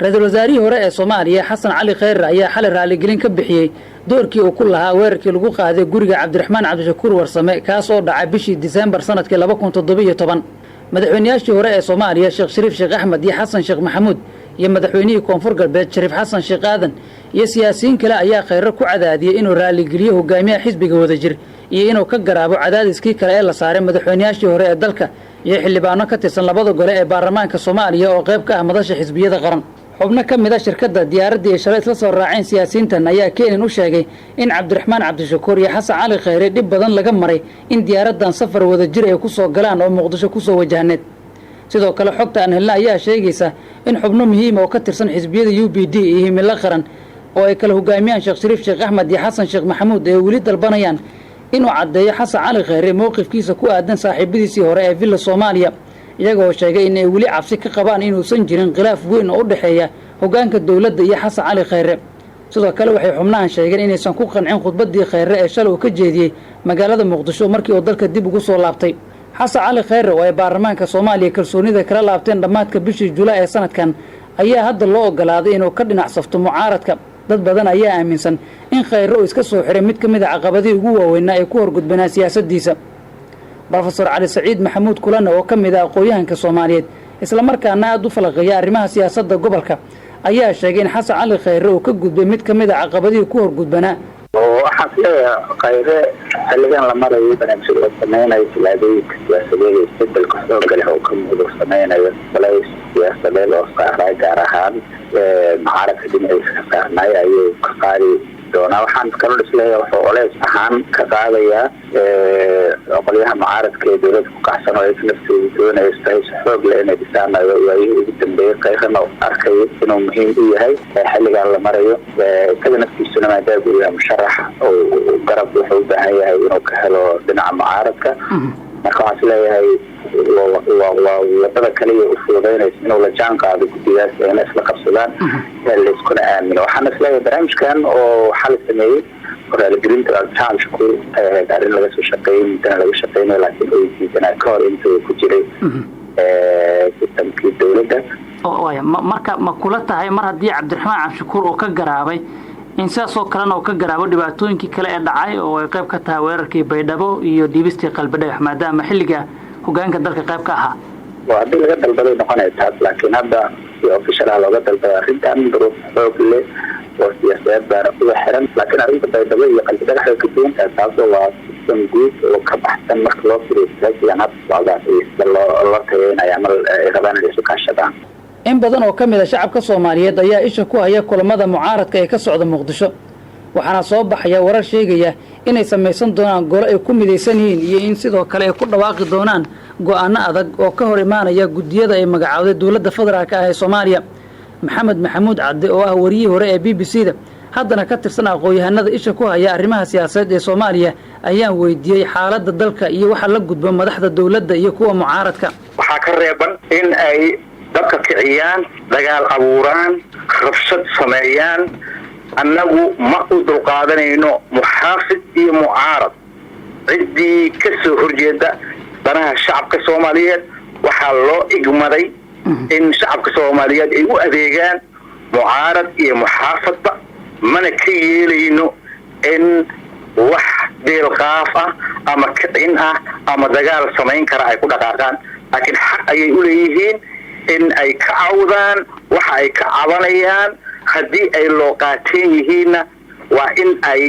ra-iisul wasaarihii hore ee Soomaaliya Xasan Cali Khayre ayaa xalay raaligelin ka bixiyay doorkii uu ku lahaa weerarkii lagu qaaday guriga Cabdiraxmaan Cabdishakuur Warsame kaas oo dhacay bishii December sanadkii 2017 madaxweynayaashii hore ee Soomaaliya Sheekh Shariif Sheekh Axmed iyo Xasan Sheekh Maxamuud iyo madaxweynihii Koonfur Galbeed Shariif Xasan Sheekh Aadan iyo siyaasiyiin kale ayaa Khayre ku cadaadiyay inuu raaligeliyo hogaamiyaha xisbiga wadajir iyo inuu ka garaabo cadaadiskii kale ee la saaray madaxweynayaashii hore ee dalka iyo xildhibaano ka tirsan labada gole ee baarlamaanka Soomaaliya oo qayb ka ah madasha xisbiyada qaran xubno ka mid ah shirkadda diyaaradda ee shalay isla soo raaceen siyaasiyiintan ayaa keenin u sheegay in Cabdiraxmaan Cabdishakuur iyo Xasan Cali Khayre dib badan laga maray in diyaaraddan safar wadajir ay ku soo galaan oo Muqdisho ku soo wajahneed sidoo kale xogta aan helna ayaa sheegaysa in xubno muhiim oo ka tirsan xisbiyada UPD iyo himilo qaran oo ay kala hogaamiyaan Sheekh Shariif Sheekh Axmed iyo Xasan Sheekh Maxamuud ay weli dalbanayaan inuu cadeeyo Xasan Cali Khayre mowqifkiisa ku aadan saaxiibadiisii hore ee Villa Soomaaliya iyagoo sheegay in ay weli cabsi ka qabaan inuusan jirin khilaaf weyn oo u dhaxeeya hoggaanka dawladda iyo Xasan Cali Khayre sidoo kale waxay xubnahan sheegeen inaysan ku qancin khudbadii Khayre ee shalay ka jeediyay magaalada Muqdisho markii uu dalka dib ugu soo laabtay Xasan Cali Khayre oo ay baarlamaanka Soomaaliya kalsoonida kala laabteen dhamaadka bishii Juulaay ee sanadkan ayaa hadda loo ogolaaday inuu ka dhinac safto mucaaradka dad badan ayaa aaminsan in Khayre uu iska soo xiray mid ka mid ah caqabadii ugu waaweyn ee ku horgudbanaa siyaasaddiisa Professor Ali Saciid Maxamuud Kulana oo ka mid ah aqoonyahanka Soomaaliyeed isla markaana aad u falaqaya arrimaha siyaasadda gobolka ayaa sheegay in Xasan Cali Khayre uu ka gudbay mid ka mid ah caqabadii ku horgudbanaa waxaan leeyahay Khayre xilligan la marayo barnaamijyada sameynaya tilaabooyinka siyaasadeed ee isbedelka xoogga leh oo ka muuqda sameynaya balays siyaasadeed oo saaray gaar ahaan mucaaradka dhinaciisa ka saarnay ayuu ka qaadi doonaa waxaan kaloo isleeyahay wuxuu oleys ahaan ka qaadayaa qolyaha mucaaradka ee dowladda ku kacsan oo ay nafteedu doonayso xoog leh inay dhisaanayo waayihii ugu dambeeyay Khayrena arkayo inuu muhiim u yahay xilligan la marayo isaga naftiisuna maadaama uu yahay musharax oo garab wuxuu u baahan yahay inuu ka helo dhinaca mucaaradka marka waxaan isleeyahay wadada kaliya u fududaynaysa inuu la jaan qaado guddigaas inay isla qabsadaan layskuna aamino waxaan isleeyahay barnaamijkan oo xal sameeyey raaligelinta Cabdiraxmaan Cabdishakuur arrin laga soo shaqeeyay inta laga shaqeynay laakiin ay diidanaa ka hor intuu ku jiray sistamkii dowladda marka ma kula tahay mar haddii Cabdiraxmaan Cabdishakuur oo ka garaabay in saasoo kalena oo ka garaabo dhibaatooyinkii kale ee dhacay oo ay qayb ka tahay weerarkii Baydhabo iyo dibistii Qalbadheex maadaama xilliga hoggaanka dalka qayb ka ahaa waa hadii laga dalbaday noqonaysaa laakiin hadda si official ah looga dalbaday arrintan duruuf xoog leh oo siyaasadeed baan uga xiran laakiin arrinta Baydhabo iyo Qalbadheex ay ka duwan tahay taasoo waa sistem guud oo ka baxsan marka loo fiiriyo siyaasiyan hadda socdaal loo tayeynaya ama ay rabaan inay isu kaashadaan in badan oo ka mid ah shacabka Soomaaliyeed ayaa isha ku haya kulamada mucaaradka ee ka socda Muqdisho waxaana soo baxaya warar sheegaya inay sameeysan doonaan golo ay ku midaysan yihiin iyo in sidoo kale ay ku dhawaaqi doonaan go'aano adag oo ka hor imaanaya gudiyada ay magacaawday dawladda federaalka ah ee Soomaaliya Maxamed Maxamuud Cadde oo ah wariyihii hore ee BBC-da haddana ka tirsan aqoonyahanada isha ku haya arrimaha siyaasadeed ee Soomaaliya ayaan weydiiyay xaaladda dalka iyo waxa la gudbo madaxda dawladda iyo kuwa mucaaradka waxa ka reeban in ay dadka kiciyaan dagaal abuuraan rabshad sameeyaan annagu ma u dulqaadanayno muxaafid iyo mucaarad ciddii ka soo horjeeda danaha shacabka Soomaaliyeed waxaa loo igmaday in shacabka Soomaaliyeed ay u adeegaan mucaarad iyo muxaafadba mana ka yeelayno in wax deelqaaf ah ama kicin ah ama dagaal samayn kara ay ku dhaqaaqaan laakiin xaq ayay u leeyihiin in ay ka cawdaan waxa ay ka cabanayaan haddii ay loo qaateen yihiinna waa in ay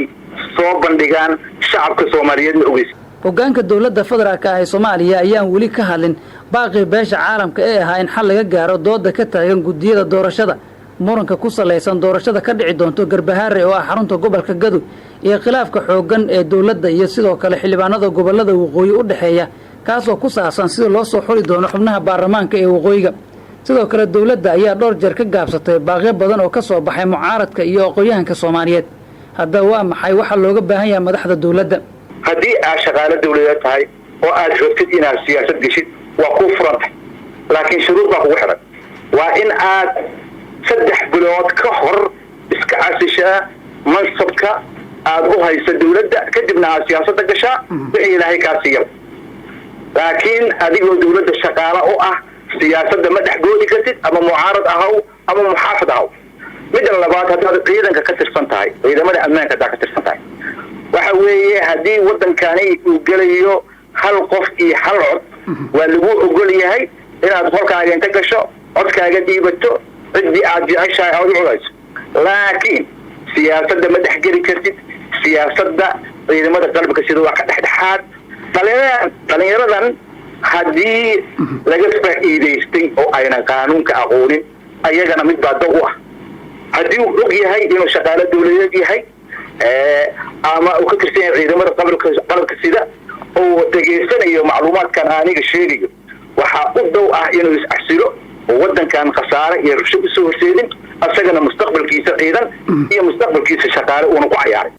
soo bandhigaan shacabka Soomaaliyeedna ogeys hoggaanka dawladda federaalka ah ee Soomaaliya ayaan weli ka hadlin baaqi beesha caalamka ee ahaa in xal laga gaaro dooda ka taagan gudiyada doorashada muranka ku saleysan doorashada ka dhici doonto Garbahaare oo ah xarunta gobolka Gadow iyo khilaafka xooggan ee dawladda iyo sidoo kale xildhibaanada gobolada waqooyi u dhaxeeya kaasoo ku saabsan sida loo soo xuli doono xubnaha baarlamaanka ee waqooyiga sidoo kale dawladda ayaa dhowr jeer ka gaabsatay baaqyo badan oo ka soo baxay mucaaradka iyo aqoonyahanka Soomaaliyeed hadda waa maxay waxa looga baahan yahay madaxda dawladda haddii aad shaqaale dawladeed tahay oo aad rabtid inaad siyaasad geshid waa ku furanta laakiin shuruud baa kugu xiran waa in aad 3 bilood ka hor iska casishaa mansabka aad u hayso dawladda kadibna aad siyaasadda gashaa wixii ilaahay kaa siiyo laakiin adigoo dawladda shaqaale u ah siyaasadda ma dhex goodi kartid ama mucaarad ahaw ama muxaafid ahaw midda labaad haddaad ciidanka ka tirsan tahay ciidamada ammaanka haddaad ka tirsan tahay waxa weeye haddii waddankani uu gelayo hal qof iyo hal cod waa lagu ogol yahay inaad holkaaga inta gasho codkaaga dhiibato ciddii aad jeceshahay aad u codayso laakiin siyaasadda ma dhexgeli kartid siyaasadda ciidamada qalabka sida waa ka dhexdhexaad dhalinyaradan haddii laga faa'iidaystay oo aynan qaanuunka aqoonin ayagana mid baa daw u ah haddii uu og yahay inuu shaqaalo dawladeed yahay ama uu ka tirsan yahay ciidamada qalabka sida oo degeysanayo macluumaadkan aniga sheegayo waxaa u daw ah inuu is-casilo oo waddankan khasaare iyo rabsho usoo horseedin asagana mustaqbalkiisa ciidan iyo mustaqbalkiisa shaqaale uuna ku cayaaray